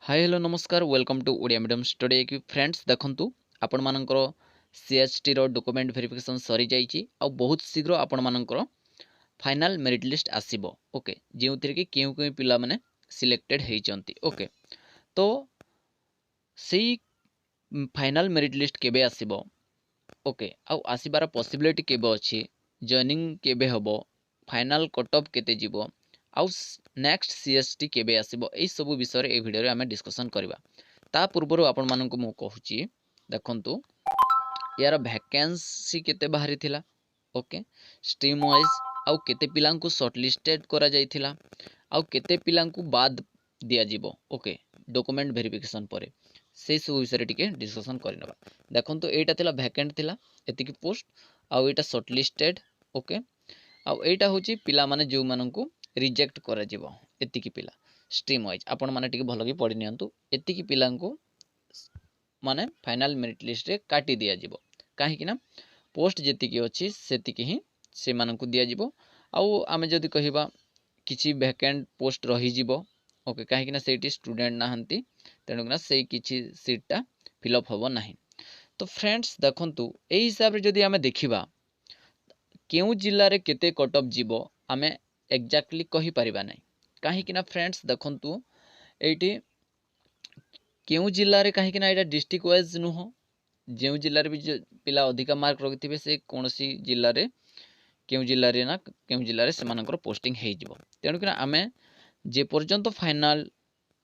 हाय hello नमस्कार welcome to Odia medium study कि friends देखंतु आपण मानकर सीएचटी रो डॉक्यूमेंट वेरिफिकेशन सरी जाइछि आ बहुत शीघ्र आपण मानकर फाइनल मेरिट लिस्ट आसीबो। ओके जेउतिर कि केउ केउ पिला माने सिलेक्टेड हेइचंती। ओके तो सेई फाइनल मेरिट लिस्ट केबे आसीबो, ओके आ आसीबार पॉसिबिलिटी केबे अछि, जॉइनिंग केबे हबो, फाइनल कट ऑफ केते जीवो आउ नेक्स्ट सीएसटी केबे आसीबो, एई सब विषय ए वीडियो रे हमें डिस्कशन करबा। ता पूर्व आपण मानक मु कहूची देखंतु यार वैकेंसी केते बाहरी थिला, ओके स्ट्रीम वाइज आउ केते पिलांकु शॉर्टलिस्टेड करा जाइथिला आउ केते पिलांकु बाद दिया जीवो। ओके डॉक्यूमेंट वेरिफिकेशन परे से सब विषय टिके डिस्कशन करनबा। देखंतु एटा थिला वैकेंट थिला एतिकी पोस्ट आउ एटा शॉर्टलिस्टेड। ओके आउ एटा होची पिला माने जो माननकु रिजेक्ट करा जीवो एतिकी पिला स्ट्रीम वाइज आपण माने टिके भलो की पढि नियंतु। एतिकी पिलांकु माने फाइनल मेरिट लिस्ट रे काटी दिया जीवो काहे कि ना पोस्ट जेतिकी अछि सेतिकी ही से माननकु दिया जीवो। आउ आमे जदि कहिबा किछि वैकेंट पोस्ट रही जीवो, ओके काहे कि ना सेठी स्टूडेंट नाहंती तेनु ना सेई किछि सीटटा फिल अप होबो नाही। तो फ्रेंड्स देखंतु एई हिसाब रे जदि आमे देखिबा केउ जिल्ला रे केते कट ऑफ जीवो आमे एक्जाक्टली कहि परिबा नाही। काहे कि ना फ्रेंड्स देखंतु एठी केउ जिल्ला रे काहे कि ना एटा डिस्ट्रिक्ट वाइज नुहो, जेउ जिल्ला रे भी पिला अधिका मार्क रखिथिबे से कोनोसी जिल्ला रे केउ जिल्ला रे ना केउ जिल्ला रे सेमानकर पोस्टिंग हेइ जीवो। तेनु कि आमे जे पर्यंत फाइनल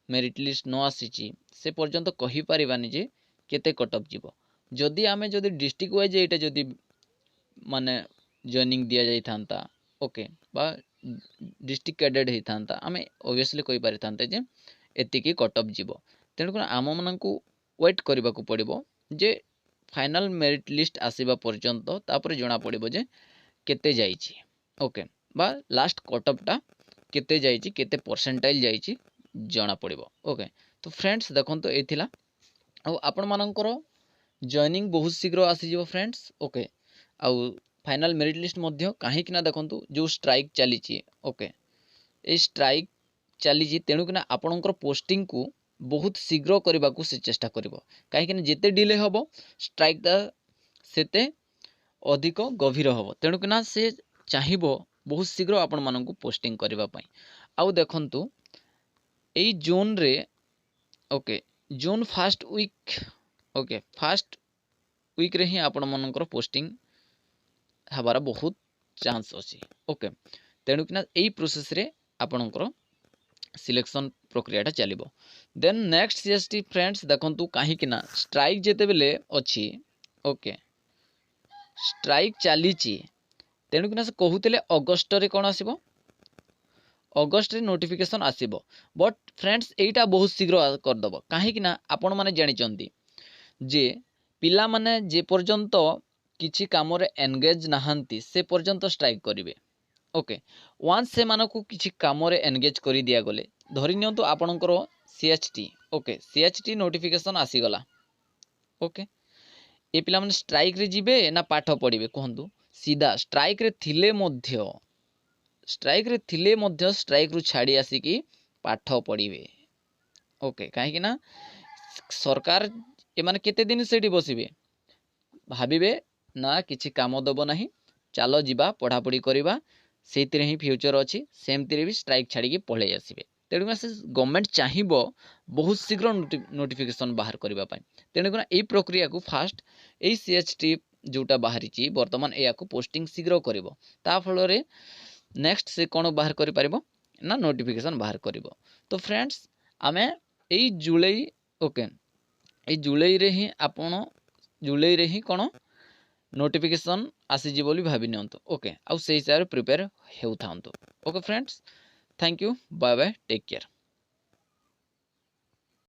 मेरिट लिस्ट न आसीची से पर्यंत कहि परिबानी जे केते कट ऑफ जीवो। जदि आमे जदि डिस्ट्रिक्ट वाइज एटा जदि माने जॉइनिंग दिया जाई थांता, ओके बा डिस्ट्रिक्ट कैडेड हेइ थांता आमे ऑब्वियसली कहि पारि थांते जे एतिकी कट ऑफ जीवो। तेनु कि आम माननकु वेट करबा को पड़िबो जे फाइनल मेरिट लिस्ट आसीबा पर्यंत तापर जणा पड़िबो जे केते जाइछि। ओके बा लास्ट कट ऑफ टा केते जाइछि केते परसेंटाइल जाइछि जणा पड़िबो। ओके तो फ्रेंड्स देखंतु एथिला आ आपण मानकर जॉइनिंग बहुत शीघ्र आसी जीवो फ्रेंड्स। ओके आउ फाइनल मेरिट लिस्ट मध्य काहे कि ना देखंतु जो स्ट्राइक चलीछि, ओके ए स्ट्राइक चलीछि तेनु कि ना आपणकर पोस्टिंग को बहुत शीघ्र करबा को से चेष्टा करिवो। काहे कि ना जेते डिले होबो स्ट्राइक दा सेते अधिक गभीर होबो। तेनु कि ना से चाहिबो बहुत शीघ्र आपण माननकु पोस्टिंग करबा पई। आउ देखंतु एई जोन रे, okay June first week, okay first week रे ही आपण माननकर पोस्टिंग हबार बहुत चांस अछि। ओके तेनु कि ना एई प्रोसेस रे आपणकर सिलेक्शन प्रक्रियाटा चलिबो। देन नेक्स्ट सीएसटी फ्रेंड्स देखंतु काहे कि ना स्ट्राइक जेते बेले अछि, ओके स्ट्राइक चलीछि तेनु कि ना से कहूतिले अगस्त रे कोन आसीबो, अगस्त रे नोटिफिकेशन आसीबो। बट फ्रेंड्स एइटा बहुत शीघ्र कर दबो काहे कि ना आपण माने जानि चंती जे पिला माने जे पर्यंत किछि काम रे एंगेज नाहंती से पर्यंत स्ट्राइक करिवे। ओके वन्स से मानकु किछि काम रे एंगेज करि दिया गले धरि नियंतु आपणकर सीएचटी, ओके सीएचटी नोटिफिकेशन आसी गला। ओके ए पिला माने स्ट्राइक रे जिबे ना पाठ पढिबे कहंतु, सीधा स्ट्राइक रे थिले मध्य स्ट्राइक रु छाड़ी आसी कि पाठ पढिबे। ओके काहे कि ना सरकार ए माने केते दिन सेठी बसिबे भाबिबे ना किछि काम दबो नाही, चालो जिबा पढ़ा पढ़ी करबा सेतिरे ही फ्यूचर अछि, सेमतिरे भी स्ट्राइक छाड़ी के पळे आसीबे। तेणुकना से गवर्नमेंट चाहिबो बहुत शीघ्र नोटिफिकेशन बाहर करबा पई। तेणुकना एई प्रक्रिया को फास्ट एई सीएचटी जोटा बाहरिची वर्तमान एया को पोस्टिंग शीघ्र करबो ता फल रे नेक्स्ट से कोन बाहर करि परिबो ना नोटिफिकेशन बाहर करबो। तो फ्रेंड्स आमे एई जुलाई, ओके एई जुलाई रे ही आपण जुलाई रे ही कोन नोटिफिकेशन आसीजी बोली भाबी नियंतु। ओके आउ से हिसाब रे प्रिपेयर हेउ थांतु। Okay friends thank you, bye bye, take care.